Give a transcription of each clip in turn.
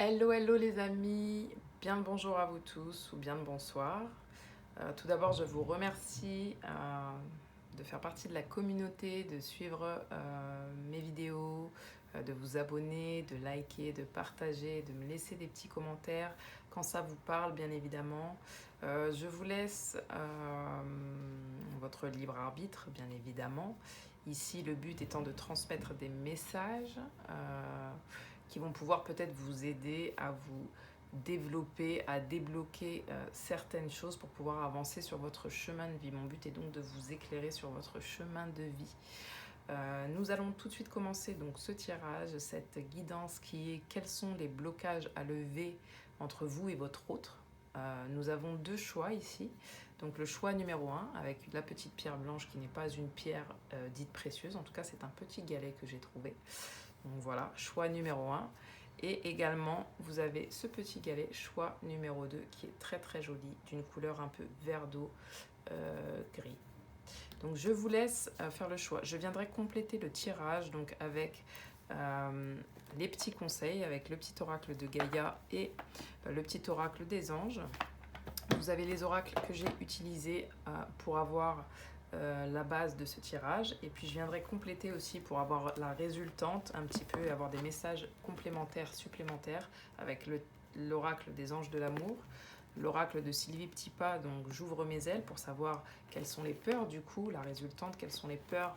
Hello, hello les amis, bien le bonjour à vous tous ou bien le bonsoir. Tout d'abord, je vous remercie de faire partie de la communauté, de suivre mes vidéos, de vous abonner, de liker, de partager, de me laisser des petits commentaires quand ça vous parle, bien évidemment. Je vous laisse votre libre arbitre, bien évidemment. Ici, le but étant de transmettre des messages qui vont pouvoir peut-être vous aider à vous développer, à débloquer certaines choses pour pouvoir avancer sur votre chemin de vie. Mon but est donc de vous éclairer sur votre chemin de vie. Nous allons tout de suite commencer donc ce tirage, cette guidance qui est quels sont les blocages à lever entre vous et votre autre. Nous avons deux choix ici. Donc le choix numéro 1 avec la petite pierre blanche qui n'est pas une pierre dite précieuse, en tout cas c'est un petit galet que j'ai trouvé. Donc voilà, choix numéro 1. Et également, vous avez ce petit galet, choix numéro 2, qui est très très joli, d'une couleur un peu vert d'eau gris. Donc je vous laisse faire le choix. Je viendrai compléter le tirage donc avec les petits conseils, avec le petit oracle de Gaïa et le petit oracle des anges. Vous avez les oracles que j'ai utilisés pour avoir la base de ce tirage, et puis je viendrai compléter aussi pour avoir la résultante un petit peu et avoir des messages complémentaires supplémentaires avec l'oracle des anges de l'amour, l'oracle de Sylvie Petitpas, donc j'ouvre mes ailes pour savoir quelles sont les peurs du coup, la résultante, quelles sont les peurs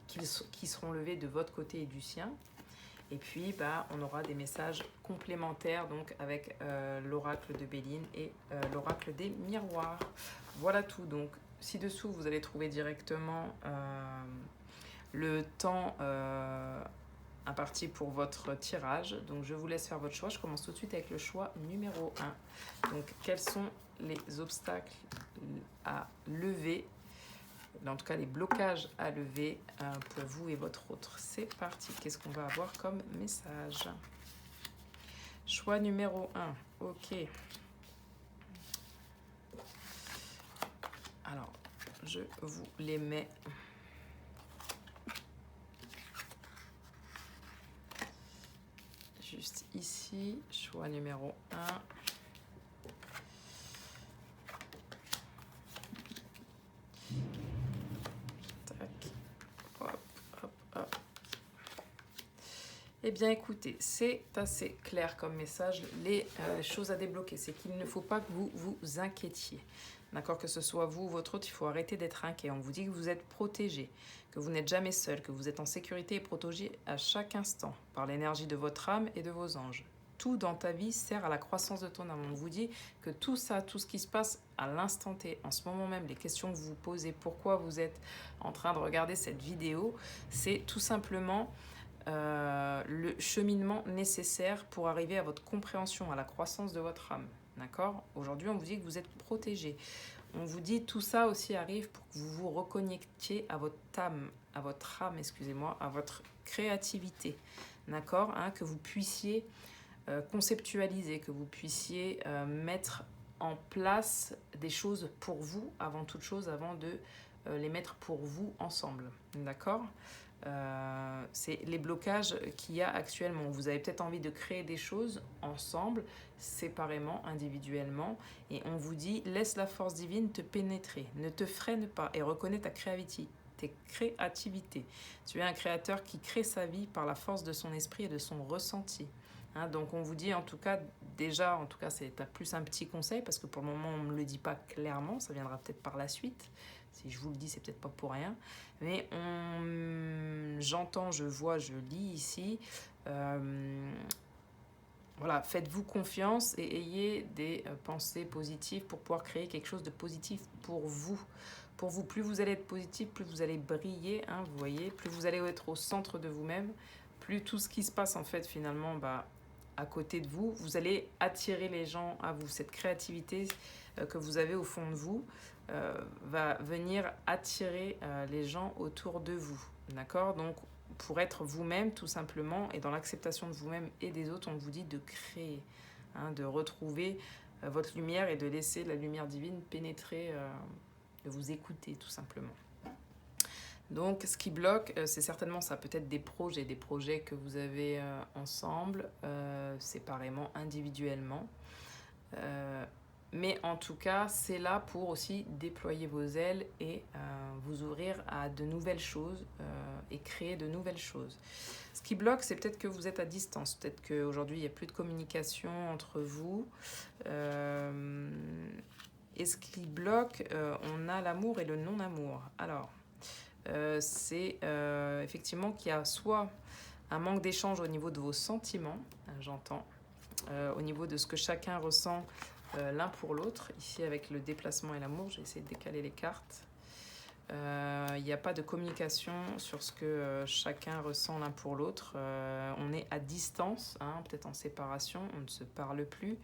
qui seront levées de votre côté et du sien. Et puis, on aura des messages complémentaires donc avec l'oracle de Béline et l'oracle des miroirs. Voilà tout. Donc, ci-dessous, vous allez trouver directement le temps imparti pour votre tirage. Donc, je vous laisse faire votre choix. Je commence tout de suite avec le choix numéro 1. Donc, quels sont les obstacles à lever, en tout cas les blocages à lever pour vous et votre autre. C'est parti, qu'est-ce qu'on va avoir comme message? Choix numéro 1, ok. Alors, je vous les mets juste ici. Choix numéro 1. Eh bien écoutez, c'est assez clair comme message. Les choses à débloquer, c'est qu'il ne faut pas que vous vous inquiétiez. D'accord, que ce soit vous ou votre autre, il faut arrêter d'être inquiet. On vous dit que vous êtes protégé, que vous n'êtes jamais seul, que vous êtes en sécurité et protégé à chaque instant par l'énergie de votre âme et de vos anges. Tout dans ta vie sert à la croissance de ton âme. On vous dit que tout ça, tout ce qui se passe à l'instant T, en ce moment même, les questions que vous vous posez, pourquoi vous êtes en train de regarder cette vidéo, c'est tout simplement le cheminement nécessaire pour arriver à votre compréhension, à la croissance de votre âme. D'accord? Aujourd'hui, on vous dit que vous êtes protégé. On vous dit tout ça aussi arrive pour que vous vous reconnectiez à votre âme, excusez-moi, à votre créativité. D'accord? Que vous puissiez conceptualiser, que vous puissiez mettre en place des choses pour vous, avant toute chose, avant de les mettre pour vous ensemble. D'accord? C'est les blocages qu'il y a actuellement. Vous avez peut-être envie de créer des choses ensemble, séparément, individuellement, et on vous dit laisse la force divine te pénétrer, ne te freine pas et reconnais ta créativité. Tu es un créateur qui crée sa vie par la force de son esprit et de son ressenti. Donc on vous dit en tout cas, déjà, en tout cas c'est plus un petit conseil parce que pour le moment on ne me le dit pas clairement, ça viendra peut-être par la suite. Si je vous le dis, c'est peut-être pas pour rien. Mais j'entends, je vois, je lis ici. Voilà, faites-vous confiance et ayez des pensées positives pour pouvoir créer quelque chose de positif pour vous. Pour vous, plus vous allez être positif, plus vous allez briller, vous voyez, plus vous allez être au centre de vous-même, plus tout ce qui se passe en fait finalement à côté de vous, vous allez attirer les gens à vous. Cette créativité que vous avez au fond de vous va venir attirer les gens autour de vous. D'accord? Donc, pour être vous-même, tout simplement, et dans l'acceptation de vous-même et des autres, on vous dit de créer, de retrouver votre lumière et de laisser la lumière divine pénétrer, de vous écouter, tout simplement. Donc, ce qui bloque, c'est certainement ça, peut-être des projets que vous avez ensemble, séparément, individuellement. Euh, mais en tout cas, c'est là pour aussi déployer vos ailes et vous ouvrir à de nouvelles choses et créer de nouvelles choses. Ce qui bloque, c'est peut-être que vous êtes à distance. Peut-être qu'aujourd'hui, il n'y a plus de communication entre vous. Et ce qui bloque, on a l'amour et le non-amour. Alors, c'est effectivement qu'il y a soit un manque d'échange au niveau de vos sentiments, j'entends, au niveau de ce que chacun ressent l'un pour l'autre. Ici, avec le déplacement et l'amour, j'ai essayé de décaler les cartes. Il n'y a pas de communication sur ce que chacun ressent l'un pour l'autre. On est à distance, hein, peut-être en séparation, on ne se parle plus.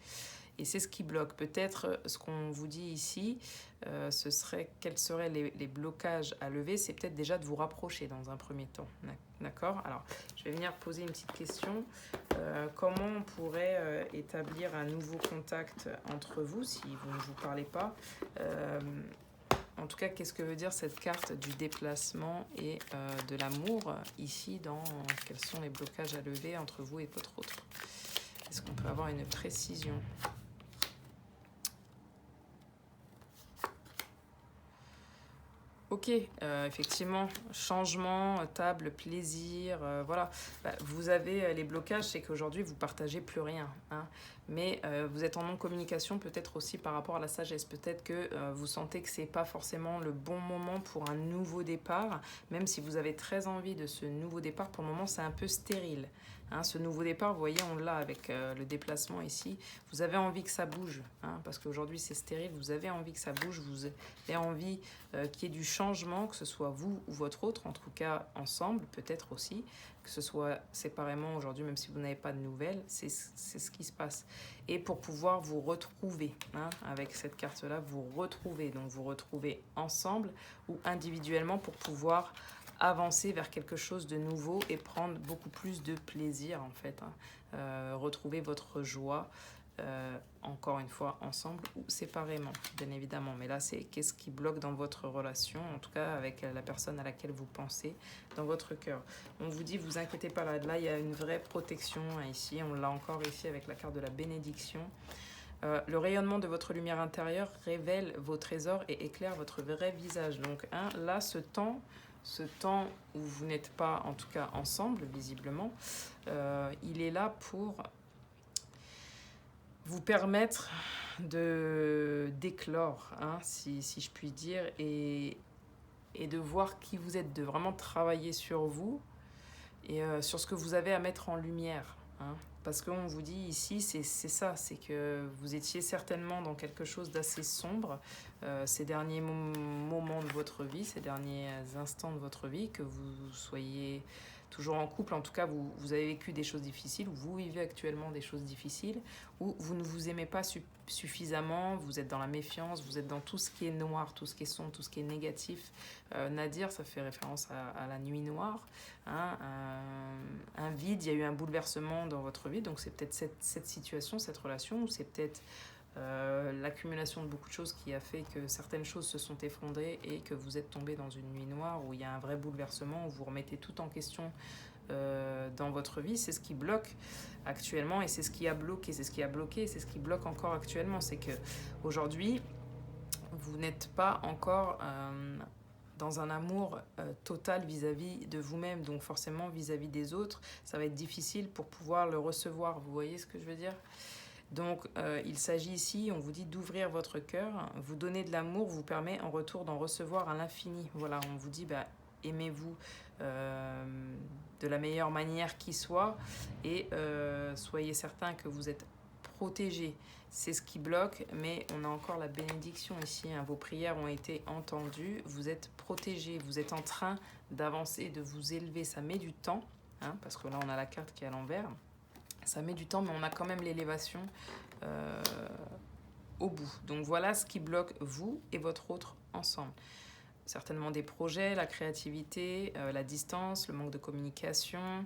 Et c'est ce qui bloque. Peut-être ce qu'on vous dit ici, ce serait quels seraient les blocages à lever. C'est peut-être déjà de vous rapprocher dans un premier temps. D'accord? Alors, je vais venir poser une petite question. Comment on pourrait établir un nouveau contact entre vous si vous ne vous parlez pas? En tout cas, qu'est-ce que veut dire cette carte du déplacement et de l'amour ici dans quels sont les blocages à lever entre vous et votre autre? Est-ce qu'on peut avoir une précision? Ok, effectivement, changement, table, plaisir, voilà. Bah, vous avez les blocages, c'est qu'aujourd'hui, vous partagez plus rien, hein. Mais vous êtes en non-communication peut-être aussi par rapport à la sagesse. Peut-être que vous sentez que c'est pas forcément le bon moment pour un nouveau départ, même si vous avez très envie de ce nouveau départ. Pour le moment, c'est un peu stérile, hein. Ce nouveau départ, vous voyez, on l'a avec le déplacement ici. Vous avez envie que ça bouge, hein, parce qu'aujourd'hui, c'est stérile. Vous avez envie que ça bouge, vous avez envie qu'il y ait du changement, que ce soit vous ou votre autre, en tout cas ensemble, peut-être aussi, que ce soit séparément aujourd'hui, même si vous n'avez pas de nouvelles, c'est ce qui se passe. Et pour pouvoir vous retrouver, hein, avec cette carte-là, vous retrouvez, donc vous retrouvez ensemble ou individuellement pour pouvoir avancer vers quelque chose de nouveau et prendre beaucoup plus de plaisir en fait, hein. Retrouver votre joie, encore une fois ensemble ou séparément bien évidemment, mais là c'est qu'est-ce qui bloque dans votre relation, en tout cas avec la personne à laquelle vous pensez dans votre cœur. On vous dit vous inquiétez pas, là il y a une vraie protection, hein, ici on l'a encore ici avec la carte de la bénédiction. Le rayonnement de votre lumière intérieure révèle vos trésors et éclaire votre vrai visage. Donc hein, là ce temps où vous n'êtes pas en tout cas ensemble visiblement, il est là pour vous permettre de d'éclore, hein, si je puis dire, et de voir qui vous êtes, de vraiment travailler sur vous et sur ce que vous avez à mettre en lumière, hein. Parce qu'on vous dit ici, c'est ça, c'est que vous étiez certainement dans quelque chose d'assez sombre ces derniers moments de votre vie, ces derniers instants de votre vie, que vous soyez toujours en couple, en tout cas vous avez vécu des choses difficiles, ou vous vivez actuellement des choses difficiles, ou vous ne vous aimez pas suffisamment, vous êtes dans la méfiance, vous êtes dans tout ce qui est noir, tout ce qui est sombre, tout ce qui est négatif. Nadir, ça fait référence à la nuit noire, hein, un vide, il y a eu un bouleversement dans votre vie, donc c'est peut-être cette situation, cette relation, ou c'est peut-être l'accumulation de beaucoup de choses qui a fait que certaines choses se sont effondrées et que vous êtes tombé dans une nuit noire où il y a un vrai bouleversement, où vous remettez tout en question dans votre vie. C'est ce qui bloque actuellement et c'est ce qui a bloqué, c'est ce qui a bloqué, c'est ce qui bloque encore actuellement. C'est que aujourd'hui, vous n'êtes pas encore dans un amour total vis-à-vis de vous-même, donc forcément vis-à-vis des autres, ça va être difficile pour pouvoir le recevoir. Vous voyez ce que je veux dire ? Donc, il s'agit ici, on vous dit d'ouvrir votre cœur, vous donner de l'amour vous permet en retour d'en recevoir à l'infini. Voilà, on vous dit, bah, aimez-vous de la meilleure manière qui soit et soyez certain que vous êtes protégé. C'est ce qui bloque, mais on a encore la bénédiction ici, hein. Vos prières ont été entendues, vous êtes protégé, vous êtes en train d'avancer, de vous élever. Ça met du temps, hein, parce que là, on a la carte qui est à l'envers. Ça met du temps, mais on a quand même l'élévation au bout. Donc voilà ce qui bloque vous et votre autre ensemble. Certainement des projets, la créativité, la distance, le manque de communication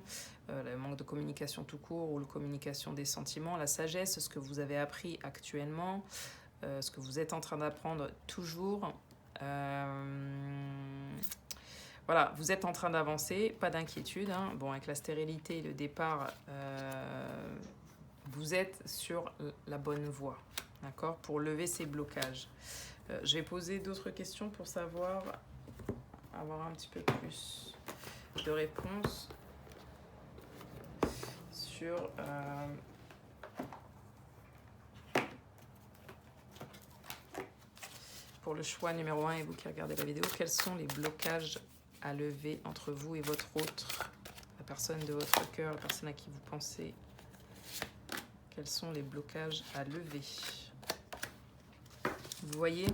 tout court, ou la communication des sentiments, la sagesse, ce que vous avez appris actuellement, ce que vous êtes en train d'apprendre toujours. Voilà, voilà, vous êtes en train d'avancer, pas d'inquiétude. Hein. Bon, avec la stérilité et le départ, vous êtes sur la bonne voie, d'accord, pour lever ces blocages. Je vais poser d'autres questions pour savoir, avoir un petit peu plus de réponses sur... pour le choix numéro 1 et vous qui regardez la vidéo, quels sont les blocages à lever entre vous et votre autre, la personne de votre cœur, la personne à qui vous pensez? Quels sont les blocages à lever? Vous voyez,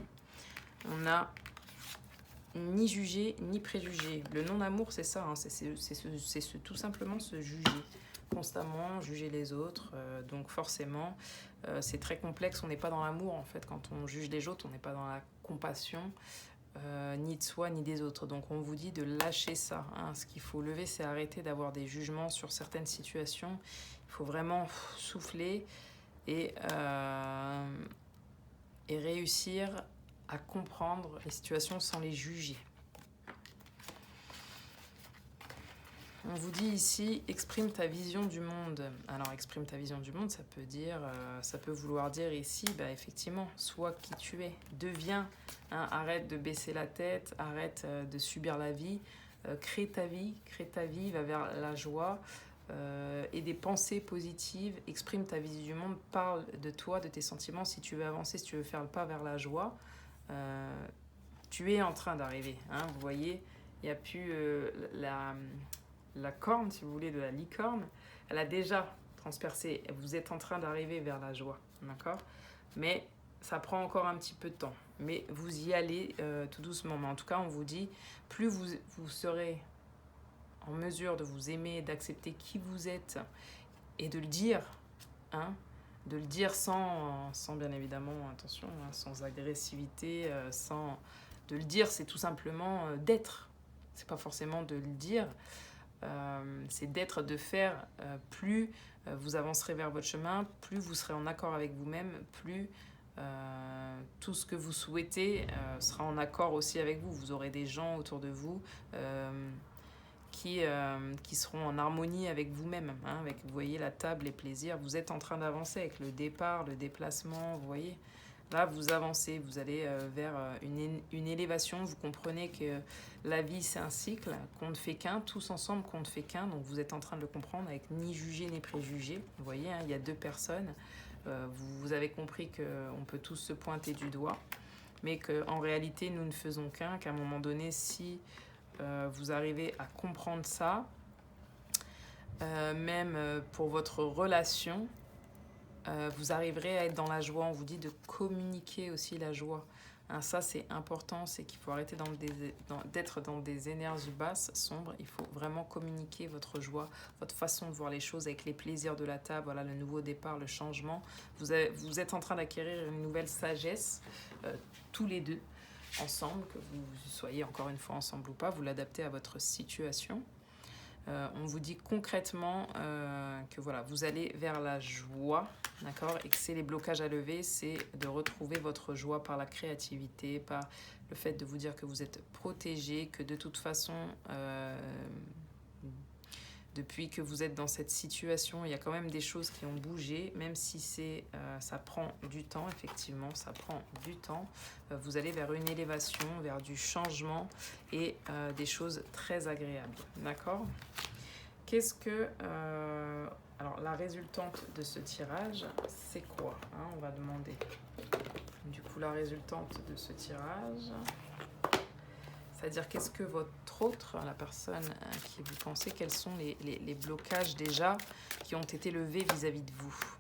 on n'a ni jugé ni préjugé. Le non-amour, c'est ça, hein, c'est tout simplement se juger constamment, juger les autres. Donc forcément, c'est très complexe. On n'est pas dans l'amour, en fait. Quand on juge les autres, on n'est pas dans la compassion, ni de soi, ni des autres. Donc on vous dit de lâcher ça. Hein. Ce qu'il faut lever, c'est arrêter d'avoir des jugements sur certaines situations. Il faut vraiment souffler et réussir à comprendre les situations sans les juger. On vous dit ici, exprime ta vision du monde. Alors, exprime ta vision du monde, ça peut vouloir dire ici, effectivement, sois qui tu es, deviens, hein, arrête de baisser la tête, arrête de subir la vie, crée ta vie, va vers la joie et des pensées positives, exprime ta vision du monde, parle de toi, de tes sentiments, si tu veux avancer, si tu veux faire le pas vers la joie, tu es en train d'arriver, hein, vous voyez, il n'y a plus la corne, si vous voulez, de la licorne, elle a déjà transpercé. Vous êtes en train d'arriver vers la joie, d'accord? Mais ça prend encore un petit peu de temps. Mais vous y allez tout doucement. Mais en tout cas, on vous dit, plus vous serez en mesure de vous aimer, d'accepter qui vous êtes et de le dire, hein, de le dire sans bien évidemment, attention, hein, sans agressivité, de le dire, c'est tout simplement d'être. C'est pas forcément de le dire. C'est d'être, de faire, plus vous avancerez vers votre chemin, plus vous serez en accord avec vous-même, plus tout ce que vous souhaitez sera en accord aussi avec vous. Vous aurez des gens autour de vous qui seront en harmonie avec vous-même, hein, avec, vous voyez, la table, les plaisirs. Vous êtes en train d'avancer avec le départ, le déplacement, vous voyez. Là, vous avancez, vous allez vers une élévation. Vous comprenez que la vie, c'est un cycle, qu'on ne fait qu'un, tous ensemble, qu'on ne fait qu'un. Donc, vous êtes en train de le comprendre avec ni jugé ni préjugé. Vous voyez, hein, il y a deux personnes. Vous avez compris qu'on peut tous se pointer du doigt, mais qu'en réalité, nous ne faisons qu'un, qu'à un moment donné, si vous arrivez à comprendre ça, même pour votre relation, vous arriverez à être dans la joie. On vous dit de communiquer aussi la joie. Hein, ça, c'est important. C'est qu'il faut arrêter d'être dans des énergies basses, sombres. Il faut vraiment communiquer votre joie, votre façon de voir les choses avec les plaisirs de la table. Voilà, le nouveau départ, le changement. Vous êtes en train d'acquérir une nouvelle sagesse, tous les deux, ensemble. Que vous soyez encore une fois ensemble ou pas, vous l'adaptez à votre situation. On vous dit concrètement que voilà, vous allez vers la joie, d'accord, et que c'est les blocages à lever, c'est de retrouver votre joie par la créativité, par le fait de vous dire que vous êtes protégé, que de toute façon, depuis que vous êtes dans cette situation, il y a quand même des choses qui ont bougé, même si ça prend du temps, effectivement, ça prend du temps. Vous allez vers une élévation, vers du changement et des choses très agréables, d'accord ? Qu'est-ce que... alors, la résultante de ce tirage, c'est quoi, hein, on va demander. Du coup, la résultante de ce tirage... C'est-à-dire, qu'est-ce que votre autre, la personne à qui vous pensez, quels sont les blocages déjà qui ont été levés vis-à-vis de vous?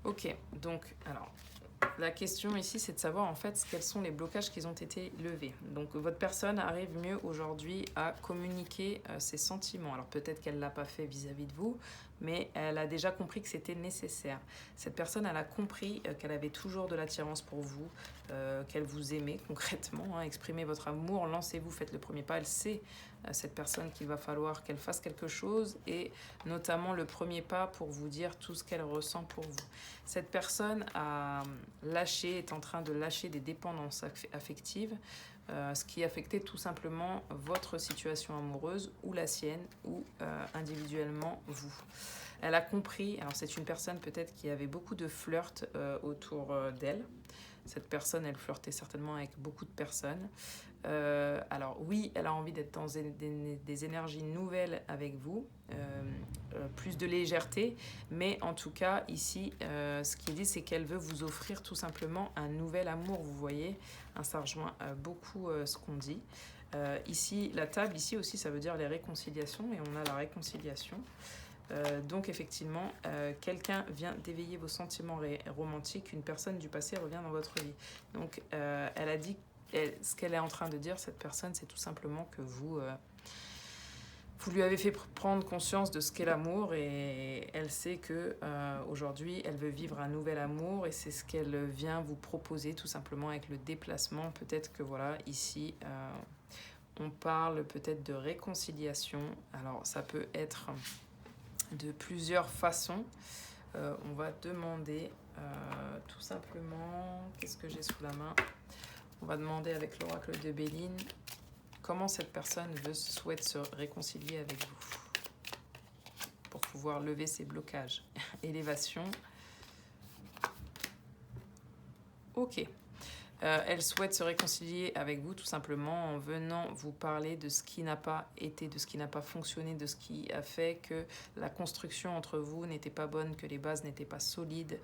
Ok, donc, alors, la question ici, c'est de savoir en fait quels sont les blocages qui ont été levés. Donc, votre personne arrive mieux aujourd'hui à communiquer ses sentiments. Alors, peut-être qu'elle ne l'a pas fait vis-à-vis de vous, mais elle a déjà compris que c'était nécessaire. Cette personne, elle a compris qu'elle avait toujours de l'attirance pour vous, qu'elle vous aimait concrètement. Exprimez votre amour, lancez-vous, faites le premier pas. Elle sait, cette personne, qu'il va falloir qu'elle fasse quelque chose, et notamment le premier pas pour vous dire tout ce qu'elle ressent pour vous. Cette personne est en train de lâcher des dépendances affectives, ce qui affectait tout simplement votre situation amoureuse ou la sienne, ou individuellement vous. Elle a compris, alors c'est une personne peut-être qui avait beaucoup de flirt autour d'elle. Cette personne, elle flirtait certainement avec beaucoup de personnes. Alors oui, elle a envie d'être dans des énergies nouvelles avec vous, plus de légèreté, mais en tout cas ici, ce qu'il dit, c'est qu'elle veut vous offrir tout simplement un nouvel amour, vous voyez, ça rejoint beaucoup ce qu'on dit. Ici, la table, ici aussi, ça veut dire les réconciliations, et on a la réconciliation. Donc effectivement, quelqu'un vient d'éveiller vos sentiments romantiques, une personne du passé revient dans votre vie. Donc elle a dit, ce qu'elle est en train de dire, cette personne, c'est tout simplement que vous lui avez fait prendre conscience de ce qu'est l'amour, et elle sait que aujourd'hui elle veut vivre un nouvel amour, et c'est ce qu'elle vient vous proposer tout simplement avec le déplacement. Peut-être que voilà, ici on parle peut-être de réconciliation. Alors ça peut être de plusieurs façons. On va demander tout simplement, qu'est-ce que j'ai sous la main? On va demander avec l'oracle de Béline comment cette personne souhaite se réconcilier avec vous pour pouvoir lever ses blocages. Élévation. Ok. Elle souhaite se réconcilier avec vous tout simplement en venant vous parler de ce qui n'a pas été, de ce qui n'a pas fonctionné, de ce qui a fait que la construction entre vous n'était pas bonne, que les bases n'étaient pas solides,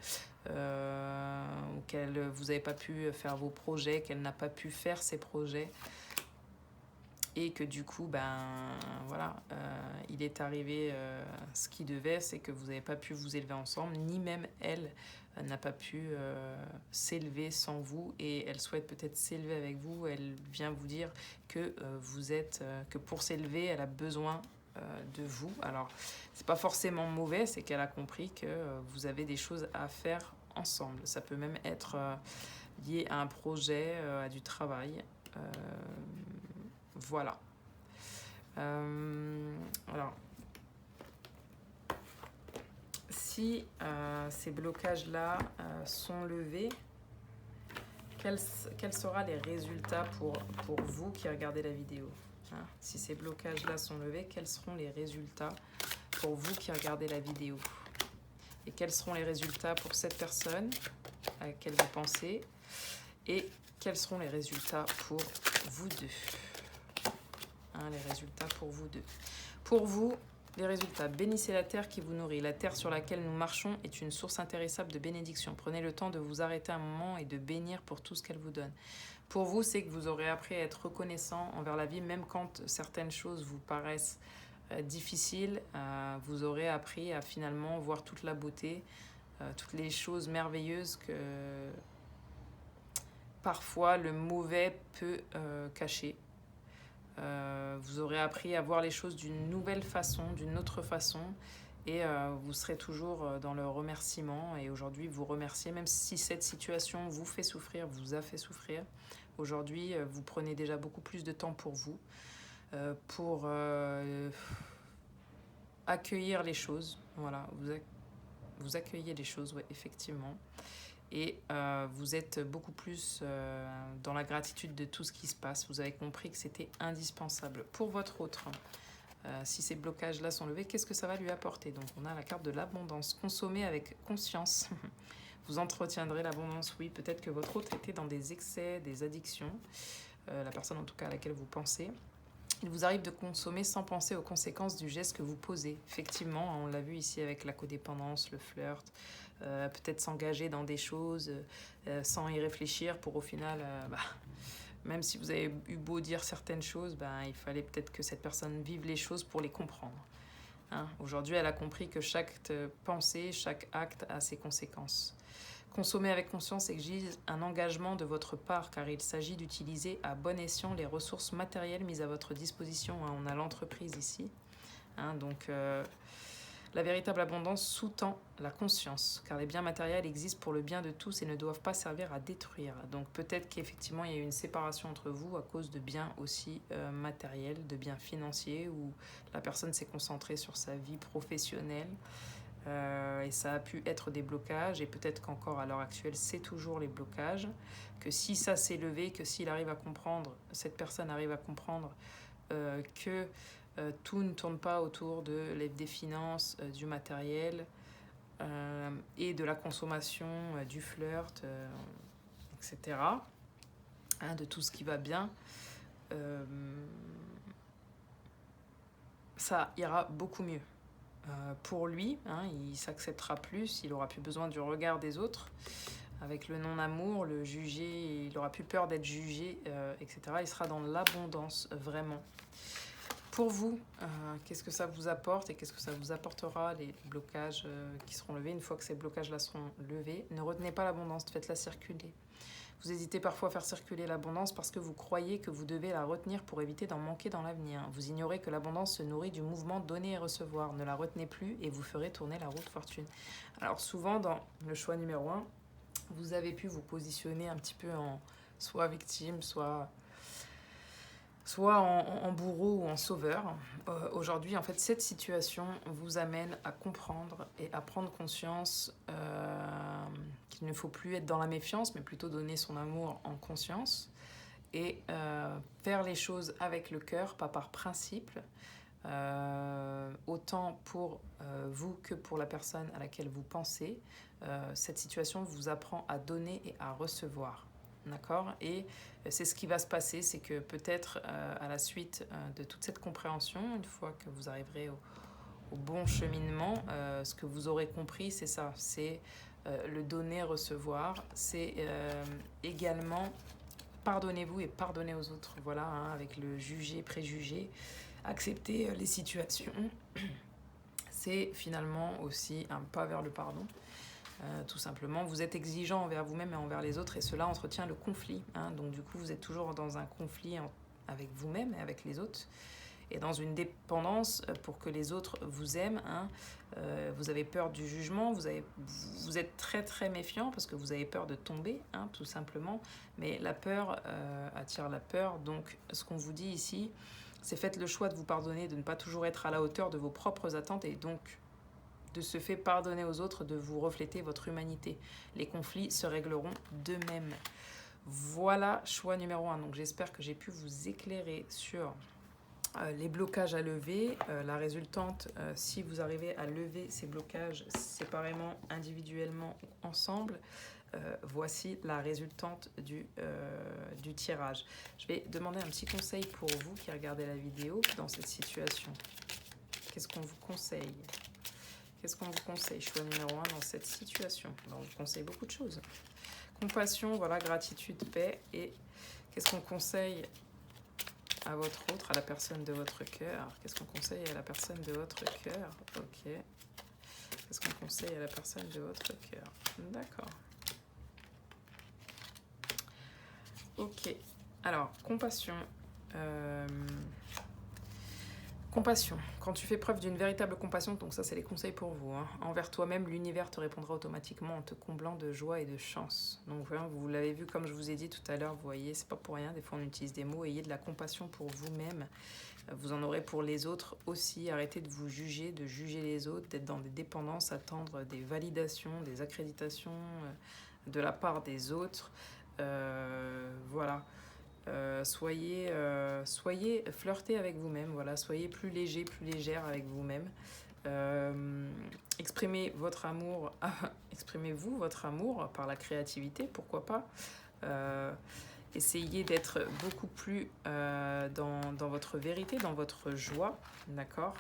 que vous n'avez pas pu faire vos projets, qu'elle n'a pas pu faire ses projets. Et que du coup, voilà, il est arrivé ce qui devait, c'est que vous n'avez pas pu vous élever ensemble, ni même elle n'a pas pu s'élever sans vous, et elle souhaite peut-être s'élever avec vous. Elle vient vous dire que que pour s'élever, elle a besoin de vous. Alors, c'est pas forcément mauvais, c'est qu'elle a compris que vous avez des choses à faire ensemble. Ça peut même être lié à un projet, à du travail. Voilà. Alors, si ces blocages-là sont levés, quels seront les résultats pour vous qui regardez la vidéo, hein? Si ces blocages-là sont levés, quels seront les résultats pour vous qui regardez la vidéo? Et quels seront les résultats pour cette personne à laquelle vous pensez? Et quels seront les résultats pour vous deux? Les résultats pour vous deux. Pour vous, les résultats. Bénissez la terre qui vous nourrit. La terre sur laquelle nous marchons est une source intéressable de bénédiction. Prenez le temps de vous arrêter un moment et de bénir pour tout ce qu'elle vous donne. Pour vous, c'est que vous aurez appris à être reconnaissant envers la vie, même quand certaines choses vous paraissent difficiles. Vous aurez appris à finalement voir toute la beauté, toutes les choses merveilleuses que parfois le mauvais peut cacher. Vous aurez appris à voir les choses d'une nouvelle façon, d'une autre façon, et vous serez toujours dans le remerciement. Et aujourd'hui, vous remerciez, même si cette situation vous fait souffrir, vous a fait souffrir. Aujourd'hui, vous prenez déjà beaucoup plus de temps pour vous, pour accueillir les choses. Voilà, vous accueillez les choses, ouais, effectivement. Et vous êtes beaucoup plus dans la gratitude de tout ce qui se passe. Vous avez compris que c'était indispensable. Pour votre autre, si ces blocages-là sont levés, qu'est-ce que ça va lui apporter? Donc on a la carte de l'abondance. Consommez avec conscience. Vous entretiendrez l'abondance, oui. Peut-être que votre autre était dans des excès, des addictions. La personne en tout cas à laquelle vous pensez. Il vous arrive de consommer sans penser aux conséquences du geste que vous posez. Effectivement, on l'a vu ici avec la codépendance, le flirt, peut-être s'engager dans des choses sans y réfléchir pour au final, même si vous avez eu beau dire certaines choses, il fallait peut-être que cette personne vive les choses pour les comprendre. Hein? Aujourd'hui, elle a compris que chaque pensée, chaque acte a ses conséquences. Consommer avec conscience exige un engagement de votre part, car il s'agit d'utiliser à bon escient les ressources matérielles mises à votre disposition. On a l'entreprise ici. Donc, La véritable abondance sous-tend la conscience, car les biens matériels existent pour le bien de tous et ne doivent pas servir à détruire. Donc peut-être qu'effectivement il y a eu une séparation entre vous à cause de biens aussi matériels, de biens financiers, où la personne s'est concentrée sur sa vie professionnelle. Et ça a pu être des blocages, et peut-être qu'encore à l'heure actuelle c'est toujours les blocages, que si ça s'est levé, que s'il arrive à comprendre, cette personne arrive à comprendre que tout ne tourne pas autour des finances, du matériel et de la consommation, du flirt, etc., hein, de tout ce qui va bien, ça ira beaucoup mieux. Pour lui, hein, il s'acceptera plus, il aura plus besoin du regard des autres. Avec le non-amour, le juger, il aura plus peur d'être jugé, etc. Il sera dans l'abondance, vraiment. Pour vous, qu'est-ce que ça vous apporte et qu'est-ce que ça vous apportera, les blocages qui seront levés? Une fois que ces blocages-là seront levés, ne retenez pas l'abondance, faites-la circuler. Vous hésitez parfois à faire circuler l'abondance parce que vous croyez que vous devez la retenir pour éviter d'en manquer dans l'avenir. Vous ignorez que l'abondance se nourrit du mouvement donner et recevoir. Ne la retenez plus et vous ferez tourner la roue de fortune. Alors souvent, dans le choix numéro 1, vous avez pu vous positionner un petit peu en soit victime, soit en bourreau ou en sauveur. Aujourd'hui, en fait, cette situation vous amène à comprendre et à prendre conscience qu'il ne faut plus être dans la méfiance, mais plutôt donner son amour en conscience et faire les choses avec le cœur, pas par principe, autant pour vous que pour la personne à laquelle vous pensez. Cette situation vous apprend à donner et à recevoir. D'accord? Et c'est ce qui va se passer, c'est que peut-être à la suite de toute cette compréhension, une fois que vous arriverez au bon cheminement, ce que vous aurez compris, c'est ça, c'est le donner-recevoir, c'est également pardonnez-vous et pardonnez aux autres, voilà, hein, avec le juger, préjuger, accepter les situations, c'est finalement aussi un pas vers le pardon. Tout simplement, vous êtes exigeant envers vous-même et envers les autres et cela entretient le conflit, hein. Donc du coup vous êtes toujours dans un conflit avec vous-même et avec les autres et dans une dépendance pour que les autres vous aiment, hein. Vous avez peur du jugement, vous êtes très très méfiant parce que vous avez peur de tomber, hein, tout simplement, mais la peur attire la peur. Donc ce qu'on vous dit ici, c'est faites le choix de vous pardonner, de ne pas toujours être à la hauteur de vos propres attentes et donc de ce fait pardonner aux autres, de vous refléter votre humanité. Les conflits se régleront d'eux-mêmes. Voilà, choix numéro 1. Donc j'espère que j'ai pu vous éclairer sur les blocages à lever. La résultante, si vous arrivez à lever ces blocages séparément, individuellement ou ensemble, voici la résultante du tirage. Je vais demander un petit conseil pour vous qui regardez la vidéo dans cette situation. Qu'est-ce qu'on vous conseille ? Qu'est-ce qu'on vous conseille? Choix numéro 1 dans cette situation. Alors, on vous conseille beaucoup de choses. Compassion, voilà, gratitude, paix. Et qu'est-ce qu'on conseille à votre autre, à la personne de votre cœur? Qu'est-ce qu'on conseille à la personne de votre cœur? Ok. Qu'est-ce qu'on conseille à la personne de votre cœur? D'accord. Ok. Alors, compassion. Compassion. Quand tu fais preuve d'une véritable compassion, donc ça c'est les conseils pour vous, hein, envers toi-même, l'univers te répondra automatiquement en te comblant de joie et de chance. Donc voilà, vous l'avez vu comme je vous ai dit tout à l'heure, vous voyez, c'est pas pour rien, des fois on utilise des mots, ayez de la compassion pour vous-même, vous en aurez pour les autres aussi, arrêtez de vous juger, de juger les autres, d'être dans des dépendances, attendre des validations, des accréditations de la part des autres, voilà. Soyez flirtez avec vous-même, voilà, soyez plus léger, plus légère avec vous-même. Exprimez votre amour, exprimez-vous votre amour par la créativité, pourquoi pas. Essayez d'être beaucoup plus dans votre vérité, dans votre joie, d'accord,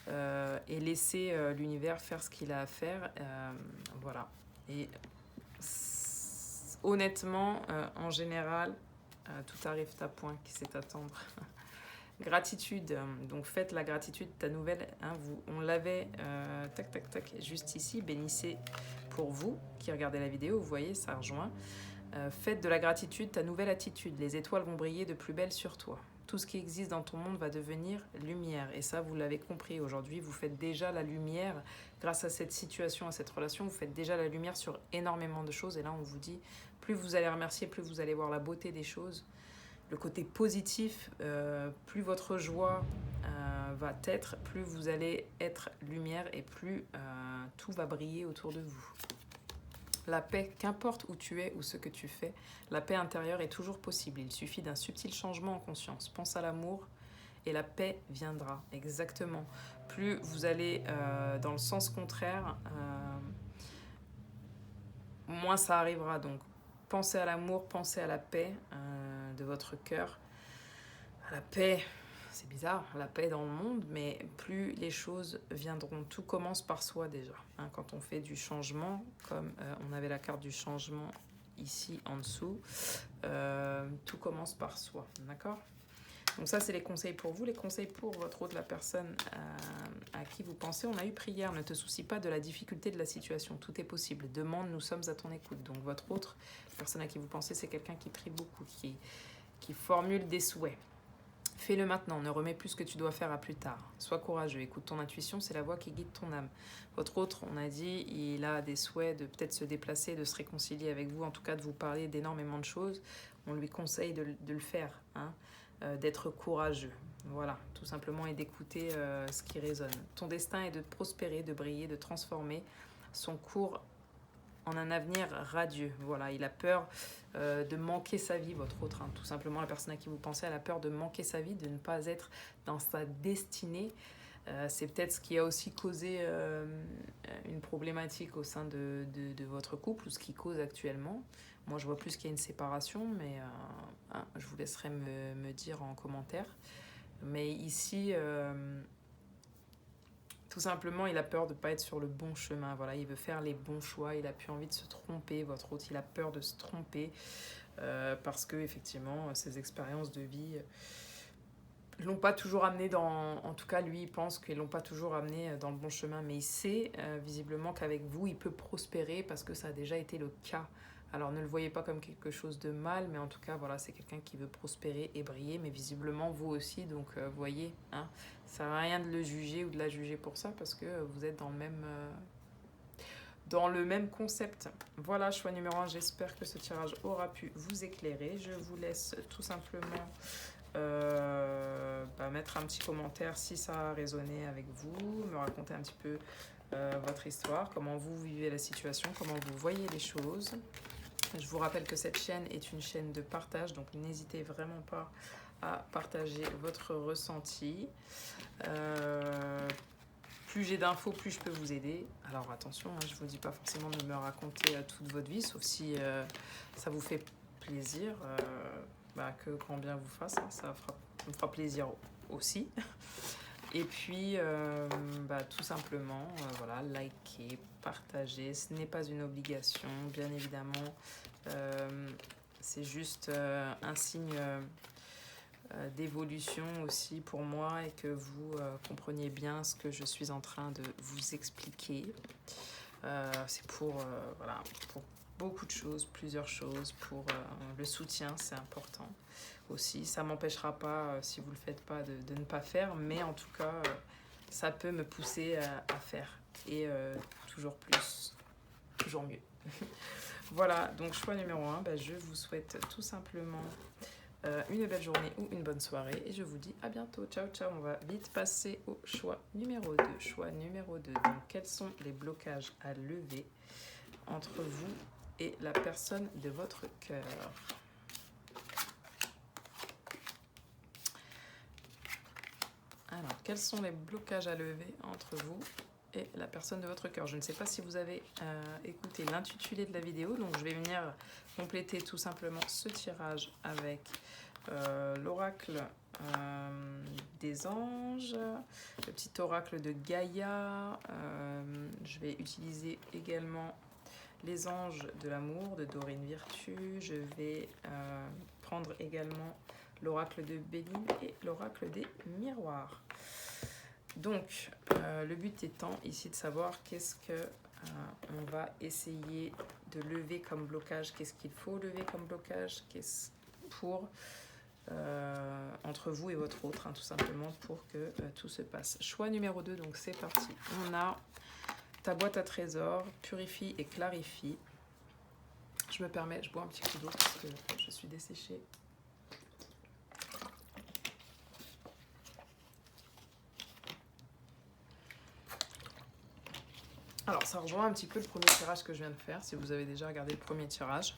et laissez l'univers faire ce qu'il a à faire, voilà. Et honnêtement, en général, tout arrive à point qui sait attendre. Gratitude, donc faites la gratitude, ta nouvelle, hein, on l'avait, tac tac tac, juste ici, bénissez pour vous qui regardez la vidéo, vous voyez, ça rejoint. Faites de la gratitude ta nouvelle attitude, les étoiles vont briller de plus belle sur toi. tout ce qui existe dans ton monde va devenir lumière. Et ça, vous l'avez compris aujourd'hui, vous faites déjà la lumière. Grâce à cette situation, à cette relation, vous faites déjà la lumière sur énormément de choses. Et là, on vous dit, plus vous allez remercier, plus vous allez voir la beauté des choses. Le côté positif, plus votre joie va être, plus vous allez être lumière et plus tout va briller autour de vous. La paix, qu'importe où tu es ou ce que tu fais, la paix intérieure est toujours possible. Il suffit d'un subtil changement en conscience. Pense à l'amour et la paix viendra. Exactement. Plus vous allez dans le sens contraire, moins ça arrivera. Donc, pensez à l'amour, pensez à la paix de votre cœur. À la paix, c'est bizarre, la paix dans le monde, mais plus les choses viendront. Tout commence par soi déjà. Hein, quand on fait du changement, comme on avait la carte du changement ici en dessous, tout commence par soi. D'accord ? Donc ça, c'est les conseils pour vous. Les conseils pour votre autre, la personne à qui vous pensez. On a eu prière. Ne te soucie pas de la difficulté de la situation. Tout est possible. Demande, nous sommes à ton écoute. Donc votre autre, la personne à qui vous pensez, c'est quelqu'un qui prie beaucoup, qui formule des souhaits. Fais-le maintenant, ne remets plus ce que tu dois faire à plus tard. Sois courageux, écoute ton intuition, c'est la voix qui guide ton âme. Votre autre, on a dit, il a des souhaits de peut-être se déplacer, de se réconcilier avec vous, en tout cas de vous parler d'énormément de choses. On lui conseille de le faire, hein, d'être courageux. Voilà, tout simplement, et d'écouter ce qui résonne. Ton destin est de prospérer, de briller, de transformer son cours en un avenir radieux. Voilà, il a peur de manquer sa vie, votre autre. Hein. Tout simplement, la personne à qui vous pensez, elle a peur de manquer sa vie, de ne pas être dans sa destinée. C'est peut-être ce qui a aussi causé une problématique au sein de votre couple, ou ce qui cause actuellement. Moi, je vois plus qu'il y a une séparation, mais je vous laisserai me dire en commentaire. Mais ici... tout simplement, il a peur de ne pas être sur le bon chemin. Voilà, il veut faire les bons choix. Il n'a plus envie de se tromper. Votre autre, il a peur de se tromper parce que effectivement, ses expériences de vie l'ont pas toujours amené dans... En tout cas, lui, il pense qu'ils l'ont pas toujours amené dans le bon chemin. Mais il sait visiblement qu'avec vous, il peut prospérer parce que ça a déjà été le cas. Alors, ne le voyez pas comme quelque chose de mal, mais en tout cas, voilà, c'est quelqu'un qui veut prospérer et briller, mais visiblement, vous aussi. Donc, voyez, hein, ça sert à rien de le juger ou de la juger pour ça, parce que vous êtes dans le même concept. Voilà, choix numéro 1. J'espère que ce tirage aura pu vous éclairer. Je vous laisse tout simplement mettre un petit commentaire si ça a résonné avec vous, me raconter un petit peu votre histoire, comment vous vivez la situation, comment vous voyez les choses. Je vous rappelle que cette chaîne est une chaîne de partage, donc n'hésitez vraiment pas à partager votre ressenti. Plus j'ai d'infos, plus je peux vous aider. Alors attention, hein, je ne vous dis pas forcément de me raconter toute votre vie, sauf si ça vous fait plaisir, que grand bien vous fasse, hein, ça me fera plaisir aussi. Et puis, tout simplement, voilà, liker, partager. Ce n'est pas une obligation, bien évidemment. C'est juste un signe d'évolution aussi pour moi et que vous compreniez bien ce que je suis en train de vous expliquer. C'est pour beaucoup de choses, plusieurs choses. Pour le soutien, c'est important aussi. Ça ne m'empêchera pas, si vous ne le faites pas, de ne pas faire, mais en tout cas, ça peut me pousser à faire. Et toujours plus, toujours mieux. Voilà, donc choix numéro 1, je vous souhaite tout simplement une belle journée ou une bonne soirée. Et je vous dis à bientôt. Ciao, ciao. On va vite passer au choix numéro 2. Choix numéro 2. Donc, quels sont les blocages à lever entre vous et la personne de votre cœur? Alors, quels sont les blocages à lever entre vous et la personne de votre cœur? Je ne sais pas si vous avez écouté l'intitulé de la vidéo, donc je vais venir compléter tout simplement ce tirage avec l'oracle des anges, le petit oracle de Gaïa. Je vais utiliser également les anges de l'amour de Dorine Virtue. Je vais prendre également l'oracle de Béline et l'oracle des miroirs. Donc, le but étant ici de savoir qu'est-ce que on va essayer de lever comme blocage, qu'est-ce qu'il faut lever comme blocage, pour entre vous et votre autre, hein, tout simplement pour que tout se passe. Choix numéro 2, donc c'est parti. On a ta boîte à trésors, purifie et clarifie. Je me permets, je bois un petit coup d'eau parce que je suis desséchée. Alors, ça rejoint un petit peu le premier tirage que je viens de faire, si vous avez déjà regardé le premier tirage.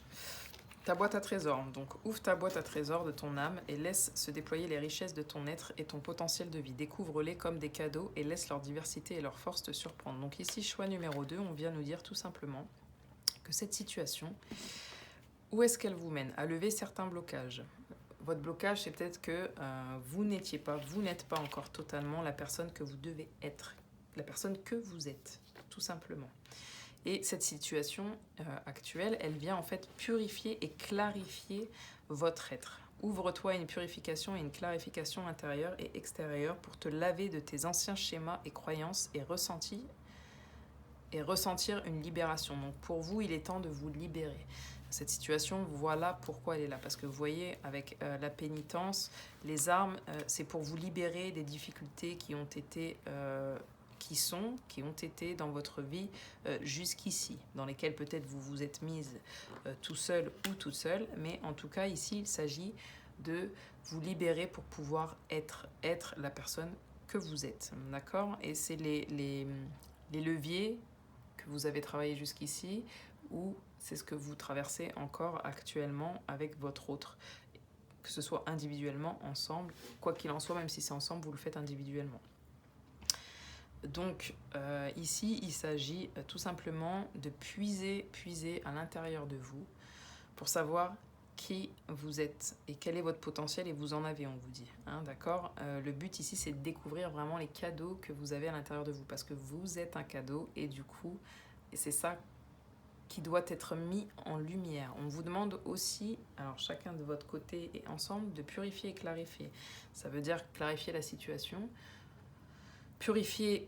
Ta boîte à trésors. Donc, ouvre ta boîte à trésors de ton âme et laisse se déployer les richesses de ton être et ton potentiel de vie. Découvre-les comme des cadeaux et laisse leur diversité et leur force te surprendre. Donc ici, choix numéro 2, on vient nous dire tout simplement que cette situation, où est-ce qu'elle vous mène? À lever certains blocages. Votre blocage, c'est peut-être que vous n'êtes pas encore totalement la personne que vous devez être, la personne que vous êtes, tout simplement. Et cette situation actuelle, elle vient en fait purifier et clarifier votre être. Ouvre-toi à une purification et une clarification intérieure et extérieure pour te laver de tes anciens schémas et croyances et ressentir une libération. Donc pour vous, il est temps de vous libérer. Cette situation, voilà pourquoi elle est là. Parce que vous voyez, avec la pénitence, les armes, c'est pour vous libérer des difficultés qui ont été dans votre vie jusqu'ici, dans lesquelles peut-être vous vous êtes mise tout seul ou toute seule, mais en tout cas ici il s'agit de vous libérer pour pouvoir être la personne que vous êtes, d'accord? Et c'est les leviers que vous avez travaillé jusqu'ici, ou c'est ce que vous traversez encore actuellement avec votre autre, que ce soit individuellement, ensemble, quoi qu'il en soit, même si c'est ensemble, vous le faites individuellement. Donc ici, il s'agit tout simplement de puiser à l'intérieur de vous pour savoir qui vous êtes et quel est votre potentiel, et vous en avez, on vous dit. Hein, d'accord? Le but ici, c'est de découvrir vraiment les cadeaux que vous avez à l'intérieur de vous, parce que vous êtes un cadeau, et du coup, c'est ça qui doit être mis en lumière. On vous demande aussi, alors chacun de votre côté et ensemble, de purifier et clarifier. Ça veut dire clarifier la situation, purifier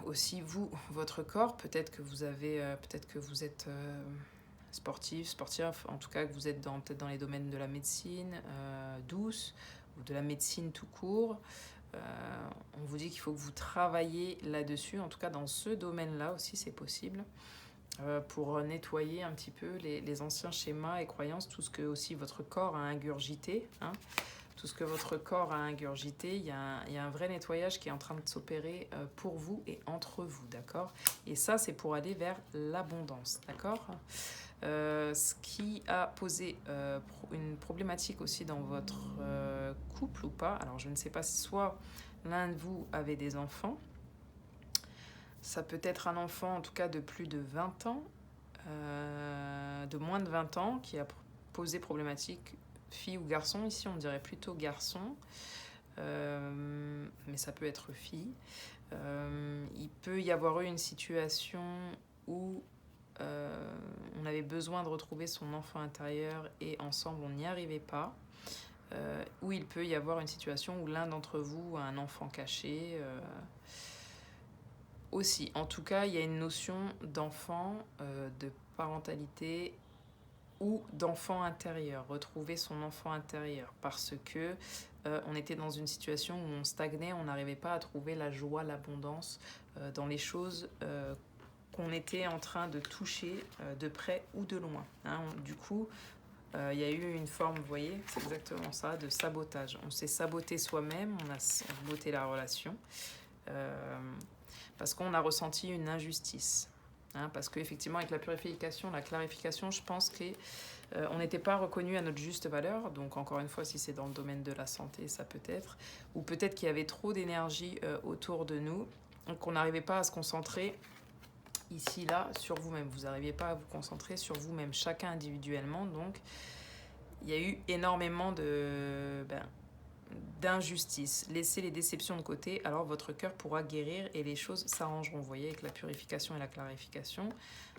aussi votre corps. Peut-être que vous êtes sportif, en tout cas que vous êtes peut-être dans les domaines de la médecine douce ou de la médecine tout court. On vous dit qu'il faut que vous travaillez là-dessus, en tout cas dans ce domaine-là aussi, c'est possible, pour nettoyer un petit peu les anciens schémas et croyances, tout ce que aussi votre corps a ingurgité, hein. Tout ce que votre corps a ingurgité, il y a un vrai nettoyage qui est en train de s'opérer pour vous et entre vous, d'accord? Et ça, c'est pour aller vers l'abondance, d'accord? Ce qui a posé une problématique aussi dans votre couple ou pas, alors je ne sais pas si soit l'un de vous avait des enfants, ça peut être un enfant en tout cas de plus de 20 ans, de moins de 20 ans, qui a posé problématique, fille ou garçon. Ici on dirait plutôt garçon, mais ça peut être fille. Il peut y avoir eu une situation où on avait besoin de retrouver son enfant intérieur et ensemble on n'y arrivait pas, ou il peut y avoir une situation où l'un d'entre vous a un enfant caché aussi. En tout cas, il y a une notion d'enfant, de parentalité ou d'enfant intérieur, retrouver son enfant intérieur, parce que on était dans une situation où on stagnait, on n'arrivait pas à trouver la joie, l'abondance dans les choses qu'on était en train de toucher de près ou de loin. Hein. Du coup, il y a eu une forme, vous voyez, c'est exactement ça, de sabotage. On s'est saboté soi-même, on a saboté la relation, parce qu'on a ressenti une injustice. Hein, parce qu'effectivement, avec la purification, la clarification, je pense qu'on n'était pas reconnu à notre juste valeur. Donc, encore une fois, si c'est dans le domaine de la santé, ça peut être. Ou peut-être qu'il y avait trop d'énergie autour de nous, donc qu'on n'arrivait pas à se concentrer ici, là, sur vous-même. Vous n'arriviez pas à vous concentrer sur vous-même, chacun individuellement. Donc, il y a eu énormément d'injustice. Laissez les déceptions de côté, alors votre cœur pourra guérir et les choses s'arrangeront. Vous voyez, avec la purification et la clarification,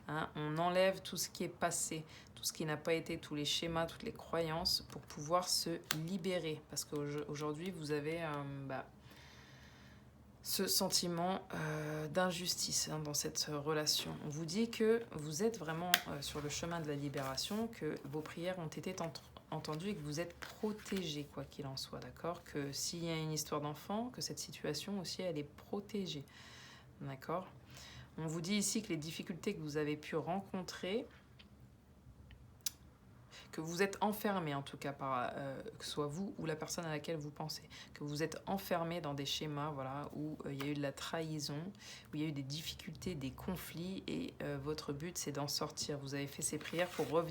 hein, on enlève tout ce qui est passé, tout ce qui n'a pas été, tous les schémas, toutes les croyances, pour pouvoir se libérer. Parce qu'aujourd'hui, vous avez ce sentiment d'injustice dans cette relation. On vous dit que vous êtes vraiment sur le chemin de la libération, que vos prières ont été entendu et que vous êtes protégé, quoi qu'il en soit, d'accord? Que s'il y a une histoire d'enfant, que cette situation aussi, elle est protégée, d'accord? On vous dit ici que les difficultés que vous avez pu rencontrer, que vous êtes enfermé en tout cas, par, que ce soit vous ou la personne à laquelle vous pensez, que vous êtes enfermé dans des schémas, voilà, où il y a eu de la trahison, où il y a eu des difficultés, des conflits, et votre but c'est d'en sortir. Vous avez fait ces prières pour revenir